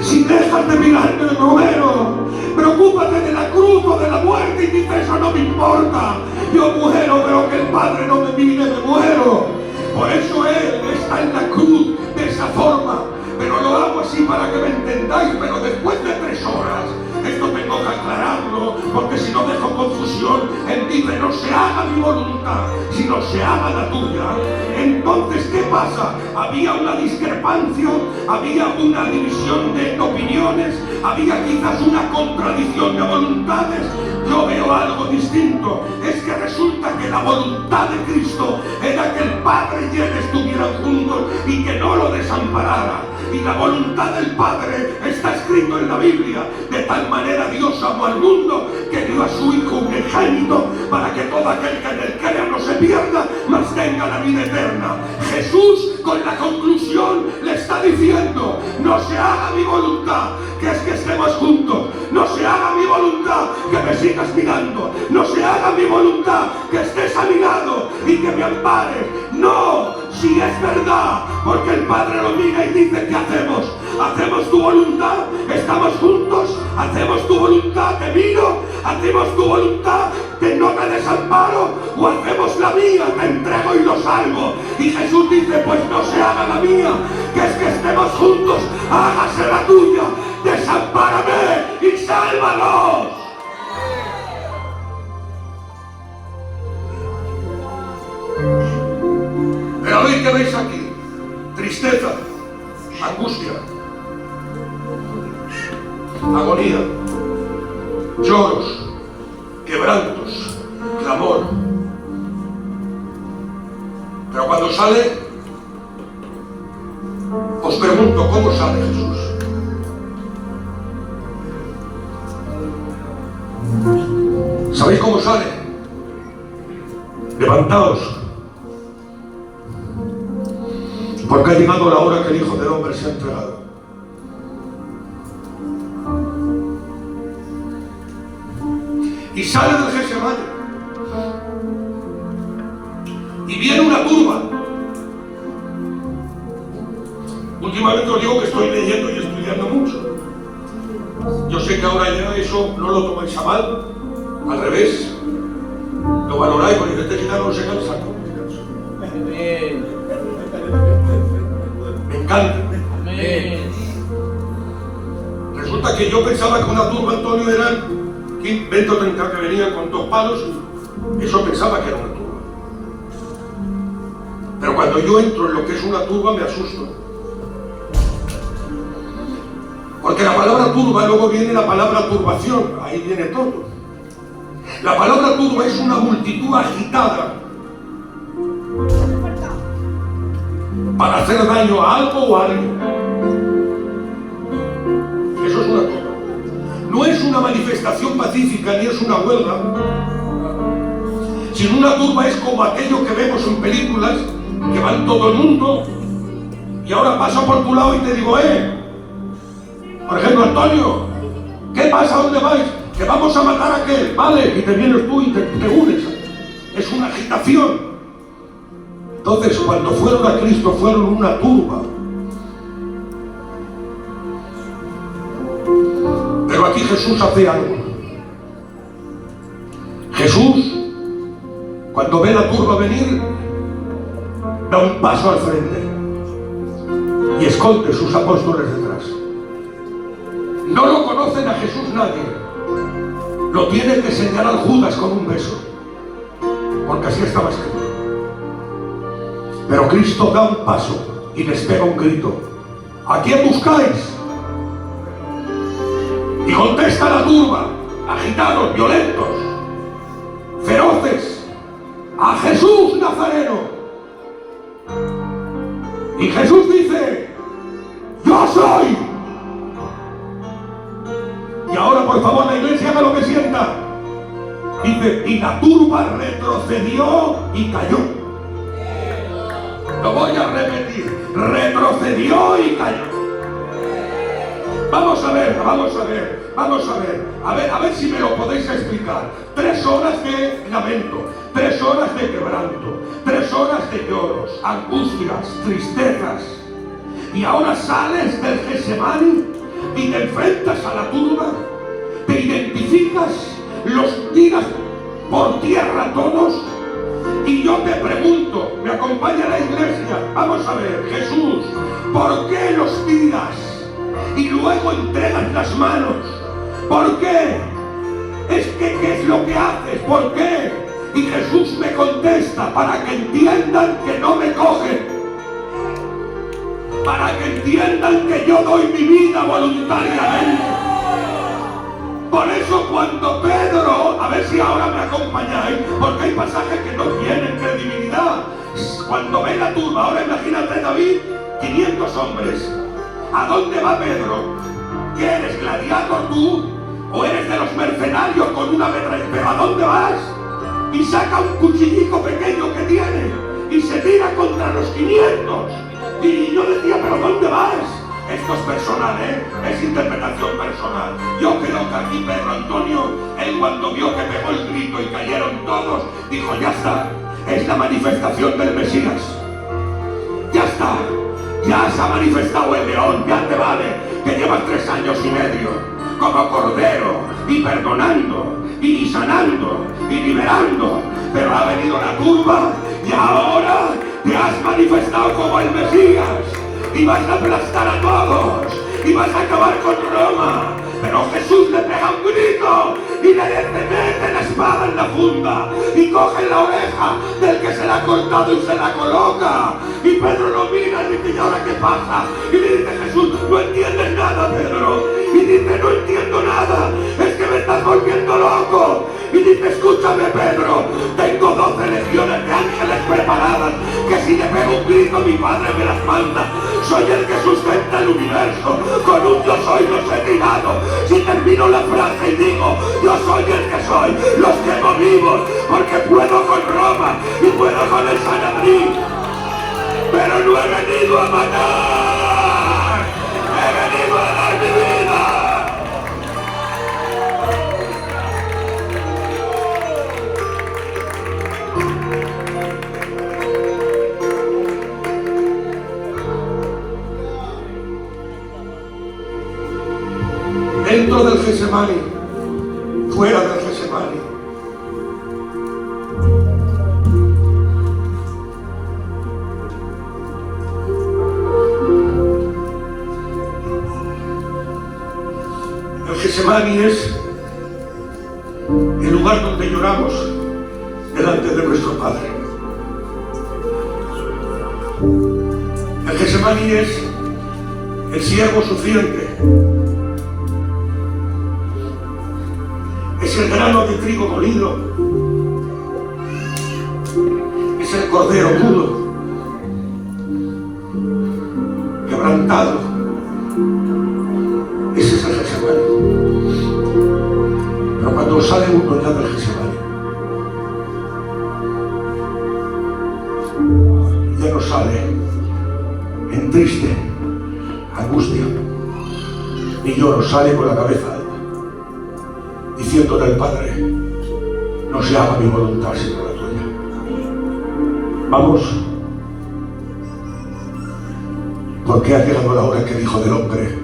S1: Si dejas de mirarme, me muero. Preocúpate de la cruz o de la muerte, y dice, eso no me importa. Yo muero, pero que el Padre no me mire, me muero. Por eso Él está en la cruz de esa forma. Pero lo hago así para que me entendáis, pero después de 3 horas. Esto tengo que aclararlo, porque si no dejo confusión. Él dice, no se haga mi voluntad, sino se haga la tuya. Entonces, ¿qué pasa? Había una discrepancia, había una división de opiniones, había quizás una contradicción de voluntades. Yo veo algo distinto. Es que resulta que la voluntad de Cristo era que el Padre y Él estuvieran juntos y que no lo desamparara. Y la voluntad del Padre está escrito en la Biblia. De tal manera Dios amó al mundo que dio a su Hijo unigénito, para que todo aquel que en él crea no se pierda, mas tenga la vida eterna. Jesús, con la conclusión, le está diciendo, no se haga mi voluntad, que es que estemos juntos. No se haga mi voluntad, que me sigas mirando. No se haga mi voluntad, que estés a mi lado y que me ampares. No, si es verdad, porque el Padre lo mira y dice, ¿qué hacemos? hacemos tu voluntad, estamos juntos, hacemos tu voluntad, te miro, hacemos tu voluntad, que no te desamparo, o hacemos la mía, te entrego y lo salvo. Y Jesús dice, pues no se haga la mía, que es que estemos juntos, hágase la tuya, desampárame y sálvanos. Pero hoy que veis aquí, tristeza, angustia, agonía, lloros, quebrantos, clamor. Pero cuando sale, os pregunto, ¿cómo sale Jesús? ¿Sabéis cómo sale? Levantaos, porque ha llegado la hora que el Hijo del Hombre se ha entregado. Y sale del Getsemaní. Y viene una turba. Últimamente os digo que estoy leyendo y estudiando mucho. Yo sé que ahora ya eso no lo tomáis a mal, al revés. Lo valoráis porque este gitano no se cansa. Me encanta. Resulta que yo pensaba que una turba, Antonio, eran 20 o 30 que venían con 2 palos. Eso pensaba que era una turba. Pero cuando yo entro en lo que es una turba me asusto. Porque la palabra turba, luego viene la palabra turbación, ahí viene todo. La palabra turba es una multitud agitada para hacer daño a algo o a alguien. Eso es una turba. No es una manifestación pacífica ni es una huelga, sino una turba es como aquello que vemos en películas, que van todo el mundo y ahora paso por tu lado y te digo, por ejemplo, Antonio, ¿qué pasa? ¿Dónde vais? Que vamos a matar a aquel, vale, y te vienes tú y te unes. Es una agitación. Entonces, cuando fueron a Cristo, fueron una turba. Pero aquí Jesús hace algo. Jesús, cuando ve la turba venir, da un paso al frente y esconde sus apóstoles detrás. No lo conocen a Jesús nadie. Lo tiene que señalar Judas con un beso, porque así estaba escrito. Pero Cristo da un paso y les pega un grito: ¿a quién buscáis? Y contesta la turba, agitados, violentos, feroces: a Jesús Nazareno. Y Jesús dice: yo soy. Y ahora, por favor, la iglesia haga lo que sienta. Dice: y la turba retrocedió y cayó. Lo voy a repetir: retrocedió y cayó. Vamos a ver. A ver si me lo podéis explicar. 3 horas de lamento, 3 horas de quebranto, 3 horas de lloros, angustias, tristezas. Y ahora sales del Getsemaní y te enfrentas a la turba, te identificas, los tiras por tierra todos. Y yo te pregunto, me acompaña la iglesia, vamos a ver, Jesús, ¿por qué los tiras y luego entregas las manos? ¿Por qué? ¿Qué es lo que haces? ¿Por qué? Y Jesús me contesta: para que entiendan que no me cogen, para que entiendan que yo doy mi vida voluntariamente. Por eso cuando Pedro, a ver si ahora me acompañáis, porque hay pasajes que no tienen credibilidad. Cuando ve la turba, ahora imagínate, David, 500 hombres. ¿A dónde va Pedro? ¿Qué eres, gladiador tú? ¿O eres de los mercenarios con una metralleta? ¿Pero a dónde vas? Y saca un cuchillico pequeño que tiene y se tira contra los 500. Y yo decía: ¿pero dónde vas? Esto es personal, es interpretación personal. Yo creo que aquí Pedro Antonio, él cuando vio que pegó el grito y cayeron todos, dijo: ya está, es la manifestación del Mesías. Ya está. Ya se ha manifestado el león, ya te vale, que llevas 3 años y medio, como cordero, y perdonando, y sanando, y liberando, pero ha venido la turba, y ahora te has manifestado como el Mesías, y vas a aplastar a todos, y vas a acabar con Roma. Pero Jesús le pega un grito y le dice: mete la espada en la funda y coge la oreja del que se la ha cortado y se la coloca. Y Pedro lo mira y dice: ¿y ahora qué pasa? Y le dice Jesús: no entiendes nada, Pedro. Y dice: no entiendo nada, es que me estás volviendo loco. Y dice: escúchame, Pedro, tengo 12 legiones de ángeles preparadas, que si le pego un grito mi padre me las manda. Soy el que sustenta el universo, con un yo soy los he tirado. Si termino la frase y digo: yo soy el que soy, los quemo vivos, porque puedo con Roma y puedo con el Sanedrín. Pero no he venido a matar, he venido a dar mi vida. Dentro del Getsemaní, fuera del Getsemaní. El Getsemaní es el lugar donde lloramos delante de nuestro Padre. El Getsemaní es el siervo sufriente. Es el grano de trigo molido, es el cordero mudo, quebrantado. Ese es el Getsemaní. Pero cuando sale uno ya del Getsemaní, ya no sale en triste angustia, ni lloro, sale con la cabeza alta, diciéndole al Padre: no se haga mi voluntad sino la tuya. Vamos, porque ha llegado la hora que el Hijo del Hombre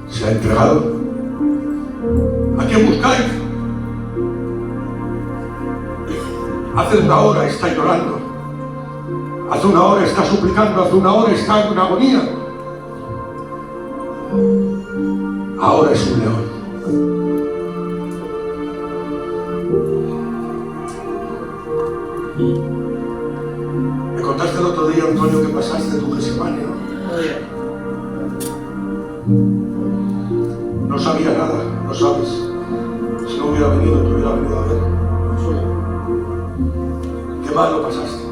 S1: se ha entregado. ¿A quién buscáis? Hace 1 hora está llorando, hace 1 hora está suplicando, hace 1 hora está en una agonía. Ahora es un león. Me contaste el otro día, Antonio, que pasaste tu Getsemaní, ¿no? No sabía nada, lo sabes. Si no hubiera venido, te hubiera venido a ver. Qué mal lo pasaste.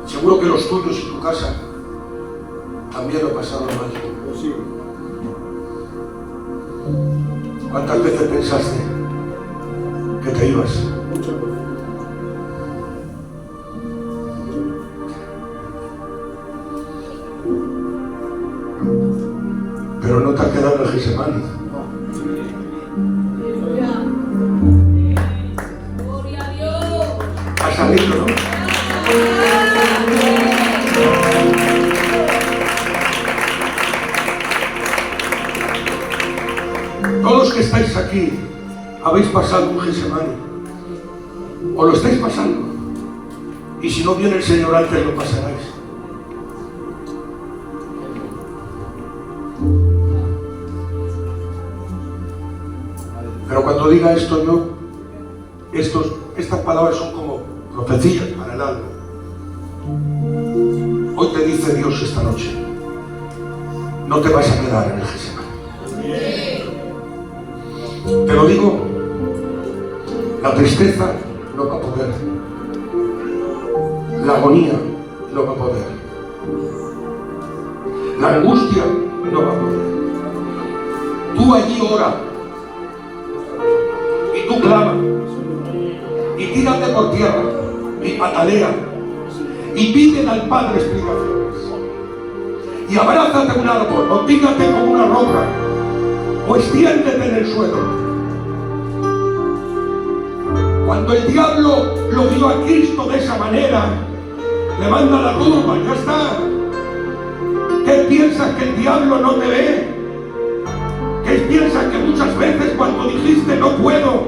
S1: Seguro que los tuyos y tu casa también lo pasaron mal. ¿Cuántas veces pensaste que te ibas?
S2: Muchas veces.
S1: Pero no te has quedado en el Getsemaní.
S3: Gloria a Dios.
S1: Has salido, ¿no? Todos que estáis aquí habéis pasado un Getsemaní, o lo estáis pasando, y si no viene el Señor antes lo pasaréis. Pero cuando diga esto yo, estas palabras son como profecías para el alma. Hoy te dice Dios esta noche: no te vas a quedar en el Getsemaní. Te lo digo, la tristeza no va a poder, la agonía no va a poder, la angustia no va a poder. Tú allí ora y tú clama y tírate por tierra y patalea y piden al Padre explicaciones y abrázate a un árbol o tírate como una roca o extiéndete en el suelo. Cuando el diablo lo vio a Cristo de esa manera, le manda la turba, ya está. ¿Qué piensas, que el diablo no te ve? ¿Qué piensas, que muchas veces cuando dijiste no puedo,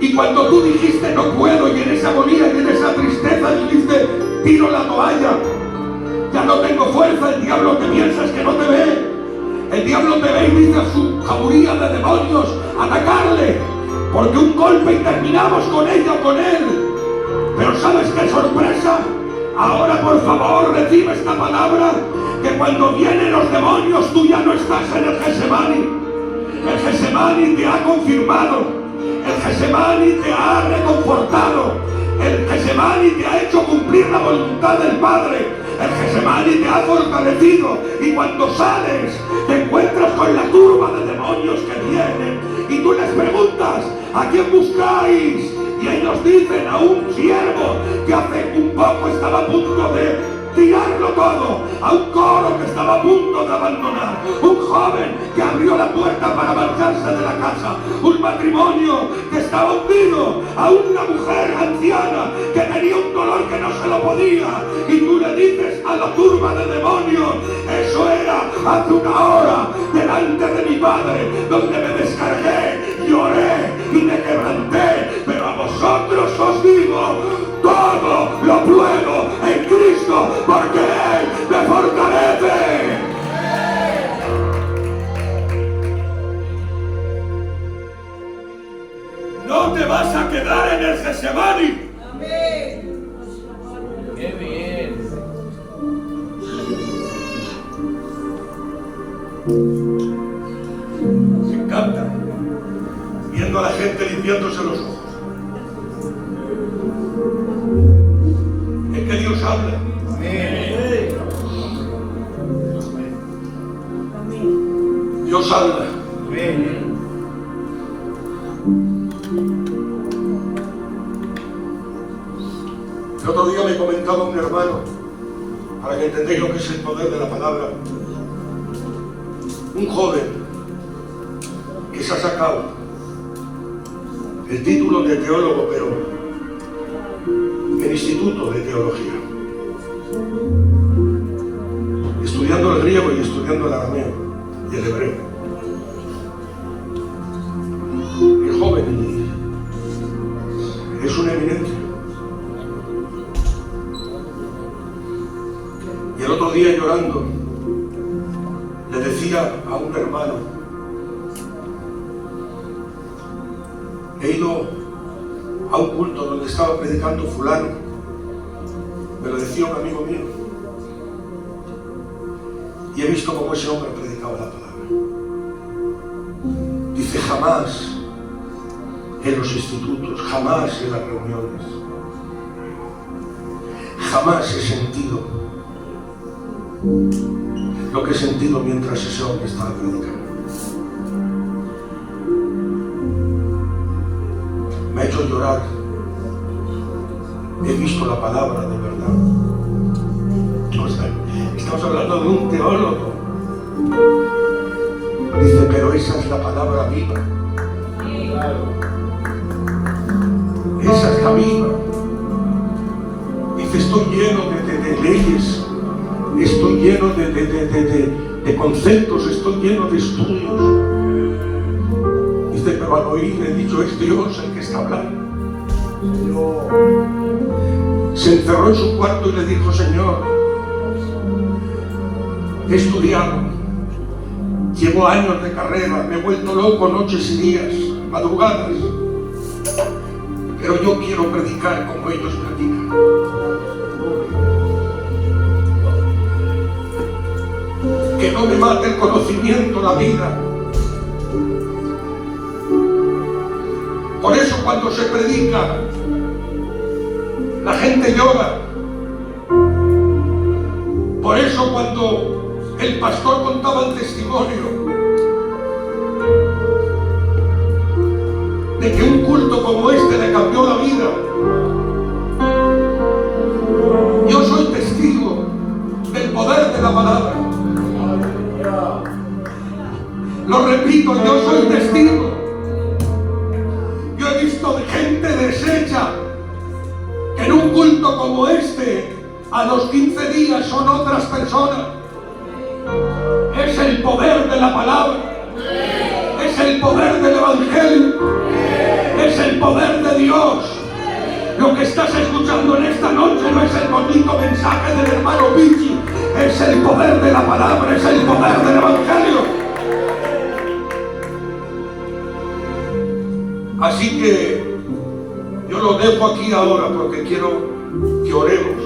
S1: y cuando tú dijiste no puedo, y en esa agonía y en esa tristeza dijiste tiro la toalla, ya no tengo fuerza, el diablo te piensas que no te ve? El diablo te ve y dice a su jauría de demonios atacarle, porque un golpe y terminamos con ella o con él. Pero ¿sabes qué sorpresa? Ahora por favor recibe esta palabra, que cuando vienen los demonios tú ya no estás en el Getsemaní. El Getsemaní te ha confirmado, el Getsemaní te ha reconfortado, el Getsemaní te ha hecho cumplir la voluntad del Padre, el Getsemaní te ha fortalecido, y cuando sales te encuentras con la turba de demonios que vienen y tú les preguntas ¿a quién buscáis? Y ellos dicen a un siervo que hace un poco estaba a punto de tirarlo todo, a un coro que estaba a punto de abandonar, un joven que abrió la puerta para marcharse de la casa, un matrimonio que estaba hundido, a una mujer anciana que tenía un dolor que no se lo podía, y tú le dices a la turba de demonios, eso era hace una hora delante de mi Padre, donde me descargué, lloré y me quebranté, pero a vosotros os digo, todo lo puedo en Cristo, porque Él me fortalece. No te vas a quedar en el Getsemaní.
S3: Amén.
S2: ¡Qué bien!
S1: Me encanta viendo a la gente limpiándose los ojos. Es que Dios habla. Dios habla. El otro día me comentaba un hermano, para que entendáis lo que es el poder de la palabra, un joven que se ha sacado el título de teólogo, pero el instituto de teología, estudiando el griego y estudiando el arameo y el hebreo. El joven es una eminencia. Y el otro día, llorando, le decía a un hermano, he ido a un culto donde estaba predicando fulano, me lo decía un amigo mío, y he visto cómo ese hombre predicaba la palabra. Dice, jamás en los institutos, jamás en las reuniones, jamás he sentido lo que he sentido mientras ese hombre estaba predicando. Me ha hecho llorar. He visto la palabra de verdad. O sea, estamos hablando de un teólogo. Dice, pero esa es la palabra viva. Esa es la viva. Dice, estoy lleno de leyes, estoy lleno de conceptos, estoy lleno de estudios. Dice, pero al oír he dicho, es Dios el que está hablando. Se encerró en su cuarto y le dijo, Señor, he estudiado, llevo años de carrera, me he vuelto loco noches y días, madrugadas, pero yo quiero predicar como ellos predican. Que no me mate el conocimiento, la vida. Por eso cuando se predica, la gente llora. Por eso cuando el pastor contaba el testimonio de que un culto como este le cambió la vida, yo soy testigo del poder de la palabra. Lo repito, yo soy testigo. Yo he visto gente de como este, a los 15 días son otras personas. Es el poder de la palabra. Es el poder del Evangelio. Es el poder de Dios. Lo que estás escuchando en esta noche no es el bonito mensaje del hermano Pichi. Es el poder de la palabra. Es el poder del Evangelio. Así que yo lo dejo aquí ahora porque quiero que oremos.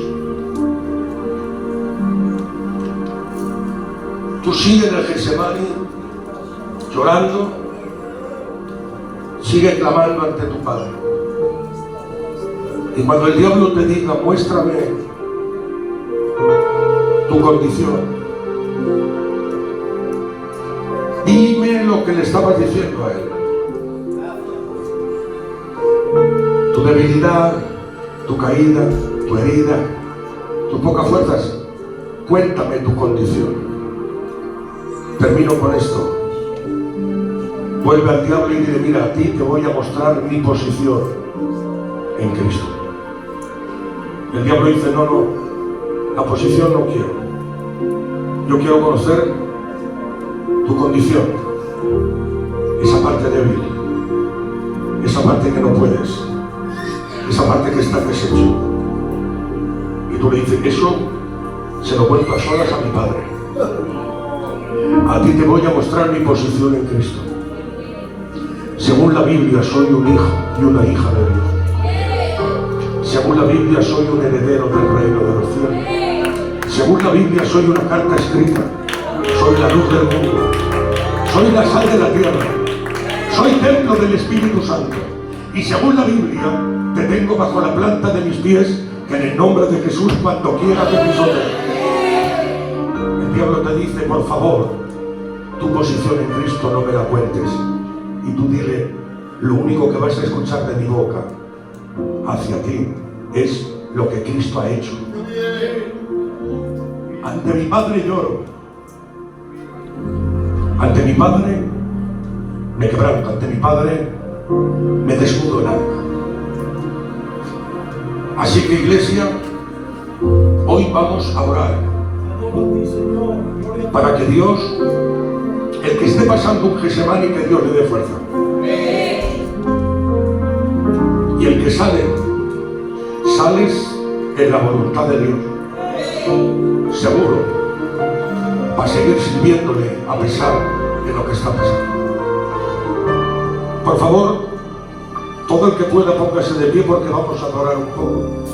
S1: Tú sigue en el Getsemaní llorando, sigue clamando ante tu Padre. Y cuando el diablo te diga, muéstrame tu condición, dime lo que le estabas diciendo a él. Tu debilidad, tu caída, tu herida, tus pocas fuerzas, cuéntame tu condición. Termino con esto. Vuelve al diablo y dile, mira, a ti te voy a mostrar mi posición en Cristo. El diablo dice, no, la posición no quiero. Yo quiero conocer tu condición, esa parte débil, esa parte que no puedes, esa parte que está deshecho. Y tú le dices, eso se lo cuento a solas a mi Padre. A ti te voy a mostrar mi posición en Cristo. Según la Biblia soy un hijo y una hija de Dios. Según la Biblia soy un heredero del reino de los cielos. Según la Biblia soy una carta escrita. Soy la luz del mundo. Soy la sal de la tierra. Soy templo del Espíritu Santo. Y según la Biblia te tengo bajo la planta de mis pies, que en el nombre de Jesús cuando quiera te pisotee. El diablo te dice, por favor, tu posición en Cristo no me la cuentes. Y tú dile, lo único que vas a escuchar de mi boca hacia ti es lo que Cristo ha hecho. Ante mi Padre lloro. Ante mi Padre me quebranto. Ante mi Padre me desnudo el alma. Así que, iglesia, hoy vamos a orar para que Dios, el que esté pasando un Getsemaní, que Dios le dé fuerza. Y el que sales en la voluntad de Dios, seguro, para seguir sirviéndole a pesar de lo que está pasando. Por favor, todo el que pueda póngase de pie porque vamos a adorar un poco.